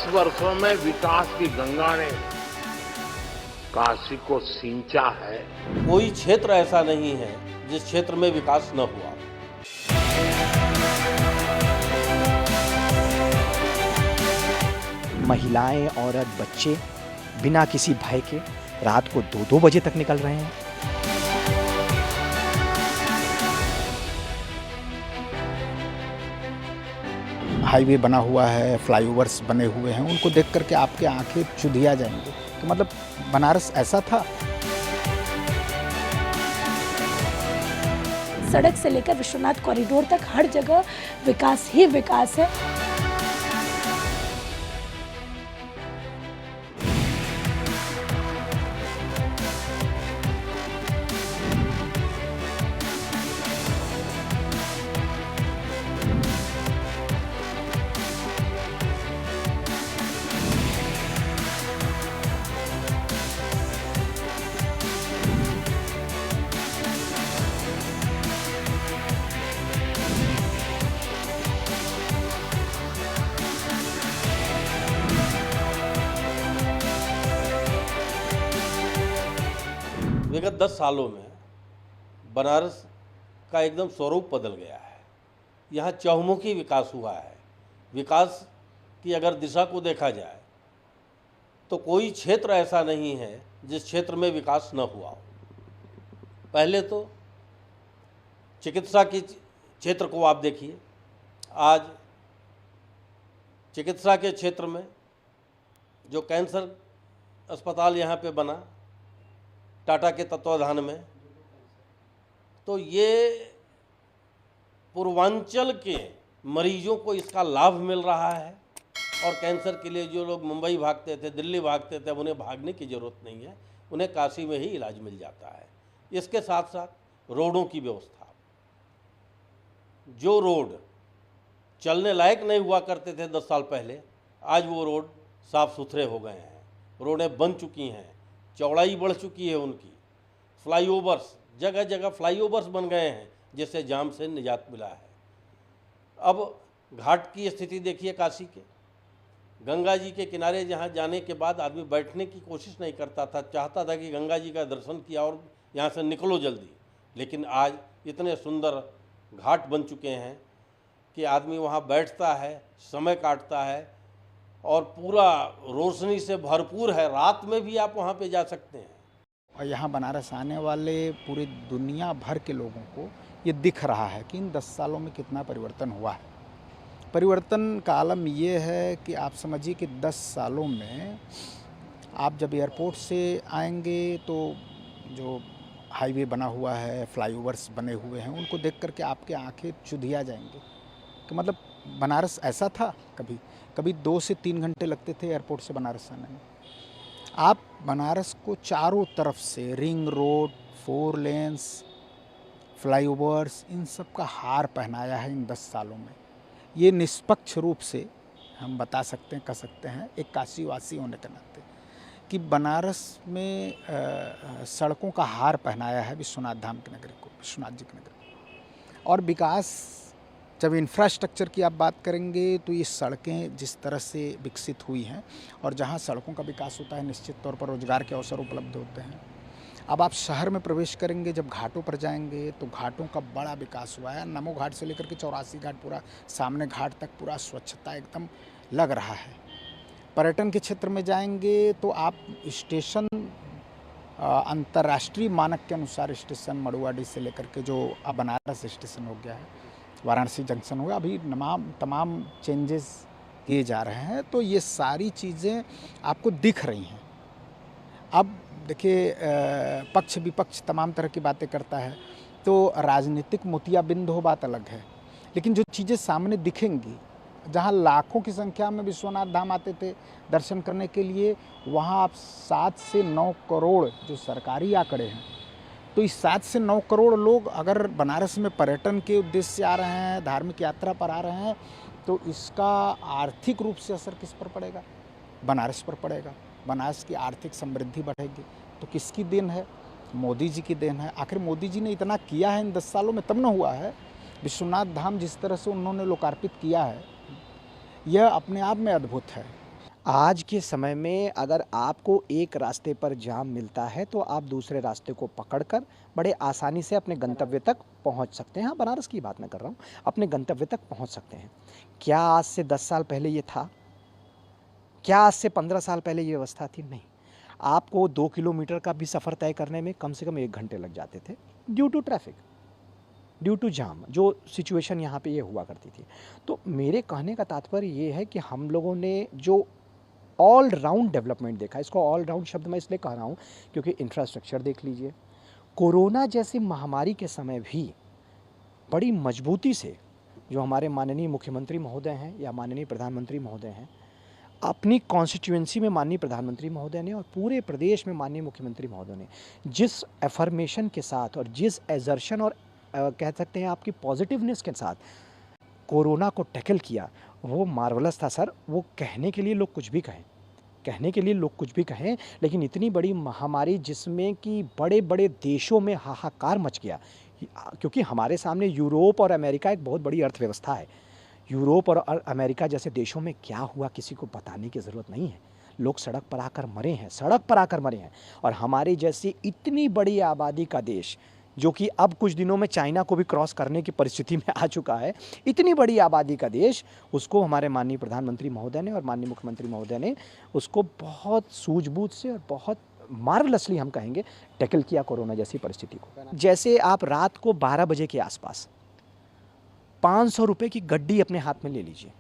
10 वर्षों में विकास की गंगा ने काशी को सिंचा है। कोई क्षेत्र ऐसा नहीं है जिस क्षेत्र में विकास न हुआ। महिलाएं, औरत, बच्चे बिना किसी भय के रात को 2-2 बजे तक निकल रहे हैं। हाईवे बना हुआ है, फ्लाईओवर्स बने हुए हैं, उनको देख करके आपके आंखें चुधिया जाएंगे। तो मतलब बनारस ऐसा था। सड़क से लेकर विश्वनाथ कॉरिडोर तक हर जगह विकास ही विकास है। विगत 10 सालों में बनारस का एकदम स्वरूप बदल गया है। यहाँ चहुमुखी विकास हुआ है। विकास की अगर दिशा को देखा जाए तो कोई क्षेत्र ऐसा नहीं है जिस क्षेत्र में विकास न हुआ हो। पहले तो चिकित्सा के क्षेत्र को आप देखिए। आज चिकित्सा के क्षेत्र में जो कैंसर अस्पताल यहाँ पे बना टाटा के तत्वाधान में, तो ये पूर्वांचल के मरीजों को इसका लाभ मिल रहा है। और कैंसर के लिए जो लोग मुंबई भागते थे, दिल्ली भागते थे, अब उन्हें भागने की ज़रूरत नहीं है, उन्हें काशी में ही इलाज मिल जाता है। इसके साथ साथ रोडों की व्यवस्था, जो रोड चलने लायक नहीं हुआ करते थे 10 साल पहले, आज वो रोड साफ़ सुथरे हो गए हैं, रोडें बन चुकी हैं, चौड़ाई बढ़ चुकी है उनकी। फ्लाईओवर्स, जगह जगह फ्लाईओवर्स बन गए हैं जिससे जाम से निजात मिला है। अब घाट की स्थिति देखिए काशी के, गंगा जी के किनारे जहाँ जाने के बाद आदमी बैठने की कोशिश नहीं करता था, चाहता था कि गंगा जी का दर्शन किया और यहाँ से निकलो जल्दी। लेकिन आज इतने सुंदर घाट बन चुके हैं कि आदमी वहाँ बैठता है, समय काटता है और पूरा रोशनी से भरपूर है। रात में भी आप वहाँ पे जा सकते हैं। और यहाँ बनारस आने वाले पूरी दुनिया भर के लोगों को ये दिख रहा है कि इन 10 सालों में कितना परिवर्तन हुआ है। परिवर्तन का आलम ये है कि आप समझिए कि 10 सालों में आप जब एयरपोर्ट से आएंगे तो जो हाईवे बना हुआ है, फ्लाईओवर्स बने हुए हैं, उनको देख करके आपके आंखें चुधिया जाएंगे कि मतलब बनारस ऐसा था। कभी 2 से 3 घंटे लगते थे एयरपोर्ट से बनारस आने में। आप बनारस को चारों तरफ से रिंग रोड, 4 लेन्स, फ्लाईओवर्स, इन सब का हार पहनाया है इन 10 सालों में। ये निष्पक्ष रूप से हम बता सकते हैं, कह सकते हैं एक काशीवासी होने के नाते, कि बनारस में सड़कों का हार पहनाया है विश्वनाथ धाम की नगरी को, विश्वनाथ जी की नगरी को। और विकास, जब इंफ्रास्ट्रक्चर की आप बात करेंगे तो ये सड़कें जिस तरह से विकसित हुई हैं, और जहाँ सड़कों का विकास होता है निश्चित तौर पर रोजगार के अवसर उपलब्ध होते हैं। अब आप शहर में प्रवेश करेंगे, जब घाटों पर जाएंगे तो घाटों का बड़ा विकास हुआ है। नमो घाट से लेकर के 84 घाट, पूरा सामने घाट तक पूरा स्वच्छता एकदम लग रहा है। पर्यटन के क्षेत्र में जाएंगे तो आप स्टेशन अंतर्राष्ट्रीय मानक के अनुसार स्टेशन मड़ुआडी से लेकर के जो अब बनारस स्टेशन हो गया है, वाराणसी जंक्शन हुआ, अभी तमाम चेंजेस किए जा रहे हैं। तो ये सारी चीज़ें आपको दिख रही हैं। अब देखिए पक्ष विपक्ष तमाम तरह की बातें करता है, तो राजनीतिक मोतियाबिंद हो बात अलग है, लेकिन जो चीज़ें सामने दिखेंगी, जहाँ लाखों की संख्या में विश्वनाथ धाम आते थे दर्शन करने के लिए, वहाँ आप 7 से 9 करोड़ जो सरकारी आंकड़े हैं, तो इस 7 से 9 करोड़ लोग अगर बनारस में पर्यटन के उद्देश्य से आ रहे हैं, धार्मिक यात्रा पर आ रहे हैं, तो इसका आर्थिक रूप से असर किस पर पड़ेगा? बनारस पर पड़ेगा। बनारस की आर्थिक समृद्धि बढ़ेगी। तो किसकी देन है? मोदी जी की देन है। आखिर मोदी जी ने इतना किया है इन 10 सालों में, तब न हुआ है। विश्वनाथ धाम जिस तरह से उन्होंने लोकार्पित किया है, यह अपने आप में अद्भुत है। आज के समय में अगर आपको एक रास्ते पर जाम मिलता है तो आप दूसरे रास्ते को पकड़कर बड़े आसानी से अपने गंतव्य तक पहुंच सकते हैं। हाँ, बनारस की बात मैं कर रहा हूँ, अपने गंतव्य तक पहुंच सकते हैं। क्या आज से 10 साल पहले ये था? क्या आज से 15 साल पहले ये व्यवस्था थी? नहीं। आपको 2 किलोमीटर का भी सफ़र तय करने में कम से कम 1 घंटे लग जाते थे due to traffic, due to जाम, जो सिचुएशन यहाँ पे ये हुआ करती थी। तो मेरे कहने का तात्पर्य ये है कि हम लोगों ने जो ऑल राउंड डेवलपमेंट देखा, इसको ऑल राउंड शब्द मैं इसलिए कह रहा हूँ क्योंकि इंफ्रास्ट्रक्चर देख लीजिए, कोरोना जैसी महामारी के समय भी बड़ी मजबूती से जो हमारे माननीय मुख्यमंत्री महोदय हैं या माननीय प्रधानमंत्री महोदय हैं, अपनी कॉन्स्टिट्यूएंसी में माननीय प्रधानमंत्री महोदय ने और पूरे प्रदेश में माननीय मुख्यमंत्री महोदय ने जिस एफर्मेशन के साथ और जिस एजर्शन और कह सकते हैं आपकी पॉजिटिवनेस के साथ कोरोना को टैकल किया, वो मार्वलस था सर। वो कहने के लिए लोग कुछ भी कहें, कहने के लिए लोग कुछ भी कहें, लेकिन इतनी बड़ी महामारी जिसमें कि बड़े बड़े देशों में हाहाकार मच गया, क्योंकि हमारे सामने यूरोप और अमेरिका एक बहुत बड़ी अर्थव्यवस्था है। यूरोप और अमेरिका जैसे देशों में क्या हुआ किसी को बताने की ज़रूरत नहीं है। लोग सड़क पर आकर मरे हैं, सड़क पर आकर मरे हैं। और हमारे जैसी इतनी बड़ी आबादी का देश, जो कि अब कुछ दिनों में चाइना को भी क्रॉस करने की परिस्थिति में आ चुका है, इतनी बड़ी आबादी का देश, उसको हमारे माननीय प्रधानमंत्री महोदय ने और माननीय मुख्यमंत्री महोदय ने उसको बहुत सूझबूझ से और बहुत मार्वलसली हम कहेंगे टैकल किया कोरोना जैसी परिस्थिति को। जैसे आप रात को 12 बजे के आसपास 500 रुपये की गड्डी अपने हाथ में ले लीजिए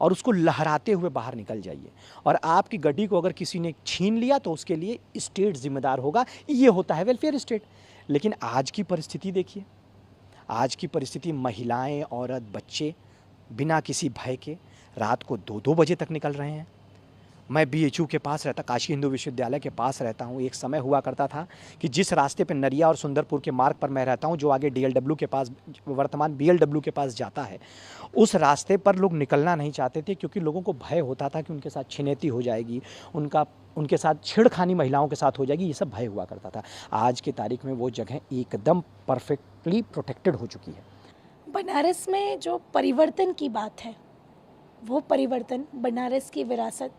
और उसको लहराते हुए बाहर निकल जाइए, और आपकी गड्डी को अगर किसी ने छीन लिया तो उसके लिए स्टेट जिम्मेदार होगा। ये होता है वेलफेयर स्टेट। लेकिन आज की परिस्थिति देखिए, आज की परिस्थिति महिलाएं, औरत, बच्चे बिना किसी भय के रात को 2-2 बजे तक निकल रहे हैं। मैं BHU के पास रहता, काशी हिंदू विश्वविद्यालय के पास रहता हूँ। एक समय हुआ करता था कि जिस रास्ते पे नरिया और सुंदरपुर के मार्ग पर मैं रहता हूँ, जो आगे DLW के पास, वर्तमान BLW के पास जाता है, उस रास्ते पर लोग निकलना नहीं चाहते थे क्योंकि लोगों को भय होता था कि उनके साथ छिनैती हो जाएगी, उनके साथ छेड़खानी महिलाओं के साथ हो जाएगी, ये सब भय हुआ करता था। आज की तारीख में वो जगह एकदम परफेक्टली प्रोटेक्टेड हो चुकी है। बनारस में जो परिवर्तन की बात है, वो परिवर्तन बनारस की विरासत,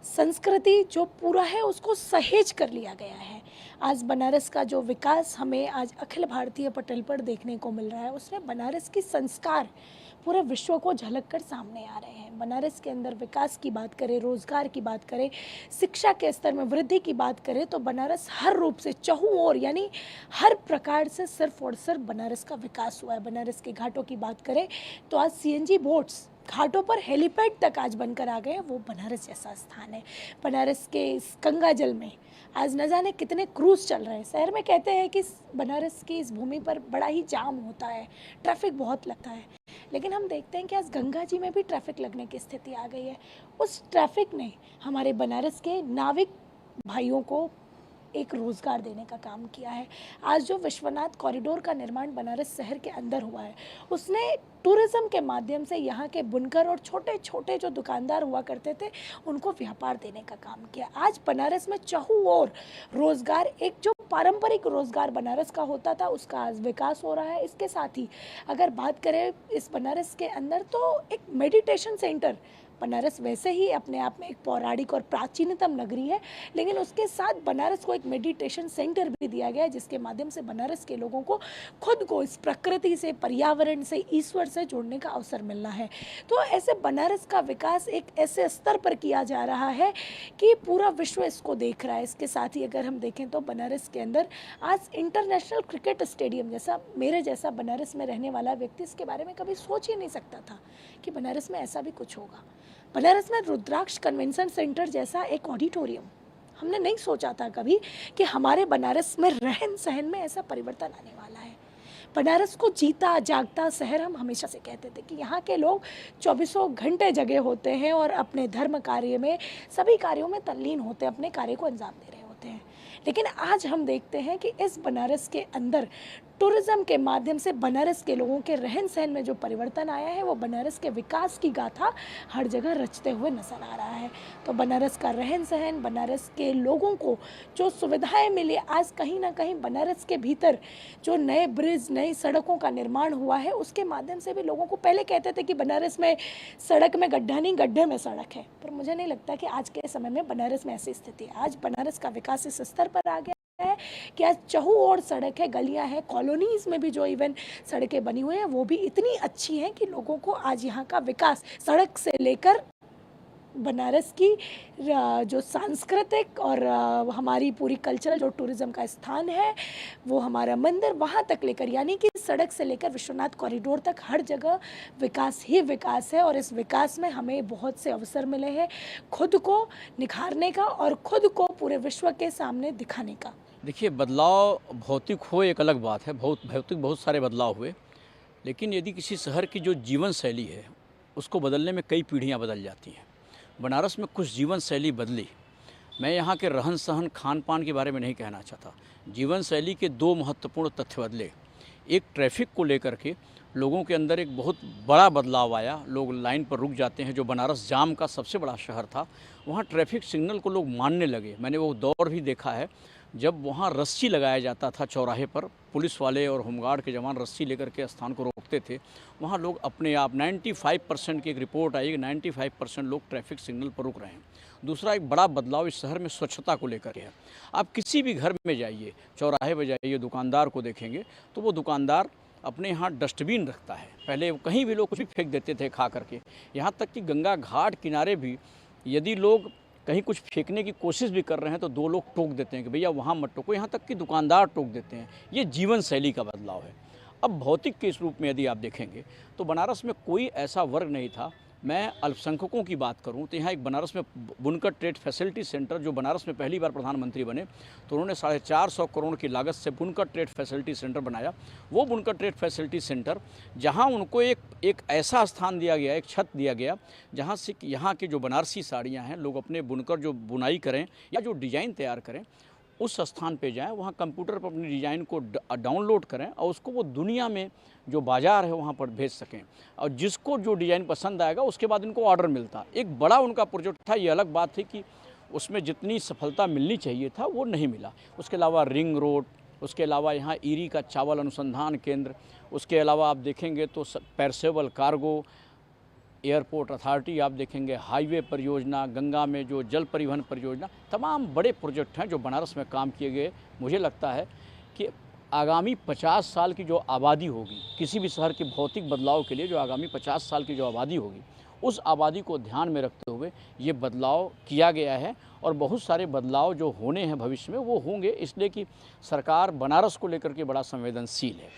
संस्कृति जो पूरा है उसको सहेज कर लिया गया है। आज बनारस का जो विकास हमें आज अखिल भारतीय पटल पर देखने को मिल रहा है, उसमें बनारस की संस्कार पूरे विश्व को झलक कर सामने आ रहे हैं। बनारस के अंदर विकास की बात करें, रोजगार की बात करें, शिक्षा के स्तर में वृद्धि की बात करें, तो बनारस हर रूप से चहुं ओर यानी हर प्रकार से सिर्फ और सिर्फ बनारस का विकास हुआ है। बनारस के घाटों की बात करें तो आज CNG बोट्स घाटों पर हेलीपैड तक आज बनकर आ गए। वो बनारस जैसा स्थान है। बनारस के इस गंगा जल में आज न जाने कितने क्रूज चल रहे हैं। शहर में कहते हैं कि बनारस की इस भूमि पर बड़ा ही जाम होता है, ट्रैफिक बहुत लगता है, लेकिन हम देखते हैं कि आज गंगा जी में भी ट्रैफिक लगने की स्थिति आ गई है। उस ट्रैफिक ने हमारे बनारस के नाविक भाइयों को एक रोज़गार देने का काम किया है। आज जो विश्वनाथ कॉरिडोर का निर्माण बनारस शहर के अंदर हुआ है, उसने टूरिज़्म के माध्यम से यहाँ के बुनकर और छोटे छोटे जो दुकानदार हुआ करते थे उनको व्यापार देने का काम किया। आज बनारस में चहुं ओर रोज़गार, एक जो पारंपरिक रोज़गार बनारस का होता था उसका आज विकास हो रहा है। इसके साथ ही अगर बात करें इस बनारस के अंदर, तो एक मेडिटेशन सेंटर, बनारस वैसे ही अपने आप में एक पौराणिक और प्राचीनतम नगरी है, लेकिन उसके साथ बनारस को एक मेडिटेशन सेंटर भी दिया गया है, जिसके माध्यम से बनारस के लोगों को खुद को इस प्रकृति से, पर्यावरण से, ईश्वर से जोड़ने का अवसर मिलना है। तो ऐसे बनारस का विकास एक ऐसे स्तर पर किया जा रहा है कि पूरा विश्व इसको देख रहा है। इसके साथ ही अगर हम देखें तो बनारस के अंदर आज इंटरनेशनल क्रिकेट स्टेडियम जैसा, मेरे जैसा बनारस में रहने वाला व्यक्ति इसके बारे में कभी सोच ही नहीं सकता था कि बनारस में ऐसा भी कुछ होगा। बनारस में रुद्राक्ष कन्वेंशन सेंटर जैसा एक ऑडिटोरियम, हमने नहीं सोचा था कभी कि हमारे बनारस में रहन सहन में ऐसा परिवर्तन आने वाला है। बनारस को जीता जागता शहर हम हमेशा से कहते थे कि यहाँ के लोग 24 घंटे जगे होते हैं और अपने धर्म कार्य में, सभी कार्यों में तल्लीन होते हैं, अपने कार्य को अंजाम दे रहे होते हैं। लेकिन आज हम देखते हैं कि इस बनारस के अंदर टूरिज़्म के माध्यम से बनारस के लोगों के रहन सहन में जो परिवर्तन आया है वो बनारस के विकास की गाथा हर जगह रचते हुए नजर आ रहा है। तो बनारस का रहन सहन, बनारस के लोगों को जो सुविधाएं मिली, आज कहीं ना कहीं बनारस के भीतर जो नए ब्रिज, नई सड़कों का निर्माण हुआ है उसके माध्यम से भी लोगों को, पहले कहते थे कि बनारस में सड़क में गड्ढा नहीं, गड्ढे में सड़क है, पर मुझे नहीं लगता कि आज के समय में बनारस में ऐसी स्थिति है। आज बनारस का विकास इस स्तर पर आ गया है कि आज चहु और सड़क है, गलियां हैं, कॉलोनीज में भी जो इवन सड़कें बनी हुई हैं वो भी इतनी अच्छी हैं कि लोगों को आज यहाँ का विकास, सड़क से लेकर बनारस की जो सांस्कृतिक और हमारी पूरी कल्चरल जो टूरिज़्म का स्थान है, वो हमारा मंदिर, वहाँ तक लेकर, यानी कि सड़क से लेकर विश्वनाथ कॉरिडोर तक हर जगह विकास ही विकास है। और इस विकास में हमें बहुत से अवसर मिले हैं खुद को निखारने का और खुद को पूरे विश्व के सामने दिखाने का। देखिए, बदलाव भौतिक हो एक अलग बात है, भौतिक बहुत सारे बदलाव हुए, लेकिन यदि किसी शहर की जो जीवन शैली है उसको बदलने में कई पीढ़ियाँ बदल जाती हैं। बनारस में कुछ जीवन शैली बदली। मैं यहाँ के रहन सहन, खान पान के बारे में नहीं कहना चाहता। जीवन शैली के दो महत्वपूर्ण तथ्य बदले। एक, ट्रैफिक को लेकर के लोगों के अंदर एक बहुत बड़ा बदलाव आया। लोग लाइन पर रुक जाते हैं। जो बनारस जाम का सबसे बड़ा शहर था, वहाँ ट्रैफिक सिग्नल को लोग मानने लगे। मैंने वो दौर भी देखा है जब वहाँ रस्सी लगाया जाता था चौराहे पर, पुलिस वाले और होमगार्ड के जवान रस्सी लेकर के स्थान को रोकते थे। वहाँ लोग अपने आप 95% की एक रिपोर्ट आई कि 95% लोग ट्रैफिक सिग्नल पर रुक रहे हैं। दूसरा एक बड़ा बदलाव इस शहर में स्वच्छता को लेकर है। आप किसी भी घर में जाइए, चौराहे पर जाइए, दुकानदार को देखेंगे तो वो दुकानदार अपने यहाँ डस्टबिन रखता है। पहले कहीं भी लोग कुछ भी फेंक देते थे खा करके। यहाँ तक कि गंगा घाट किनारे भी यदि लोग कहीं कुछ फेंकने की कोशिश भी कर रहे हैं तो दो लोग टोक देते हैं कि भैया वहाँ मत टोको। यहाँ तक कि दुकानदार टोक देते हैं। ये जीवन शैली का बदलाव है। अब भौतिक के इस रूप में यदि आप देखेंगे तो बनारस में कोई ऐसा वर्ग नहीं था। मैं अल्पसंख्यकों की बात करूं तो यहाँ एक बनारस में बुनकर ट्रेड फैसिलिटी सेंटर, जो बनारस में पहली बार प्रधानमंत्री बने तो उन्होंने 450 करोड़ की लागत से बुनकर ट्रेड फैसिलिटी सेंटर बनाया। वो बुनकर ट्रेड फैसिलिटी सेंटर जहाँ उनको एक ऐसा स्थान दिया गया, एक छत दिया गया जहाँ से यहाँ की जो बनारसी साड़ियाँ हैं, लोग अपने बुनकर जो बुनाई करें या जो डिज़ाइन तैयार करें उस स्थान पे जाएं, वहाँ कंप्यूटर पर अपनी डिज़ाइन को डाउनलोड करें और उसको वो दुनिया में जो बाज़ार है वहाँ पर भेज सकें। और जिसको जो डिज़ाइन पसंद आएगा उसके बाद इनको ऑर्डर मिलता। एक बड़ा उनका प्रोजेक्ट था। ये अलग बात थी कि उसमें जितनी सफलता मिलनी चाहिए था वो नहीं मिला। उसके अलावा रिंग रोड, उसके अलावा यहाँ ईरी का चावल अनुसंधान केंद्र, उसके अलावा आप देखेंगे तो परसेबल कार्गो, एयरपोर्ट अथॉरिटी आप देखेंगे, हाईवे परियोजना, गंगा में जो जल परिवहन परियोजना, तमाम बड़े प्रोजेक्ट हैं जो बनारस में काम किए गए। मुझे लगता है कि आगामी 50 साल की जो आबादी होगी, किसी भी शहर के भौतिक बदलाव के लिए जो आगामी 50 साल की जो आबादी होगी, उस आबादी को ध्यान में रखते हुए ये बदलाव किया गया है। और बहुत सारे बदलाव जो होने हैं भविष्य में वो होंगे, इसलिए कि सरकार बनारस को लेकर के बड़ा संवेदनशील है।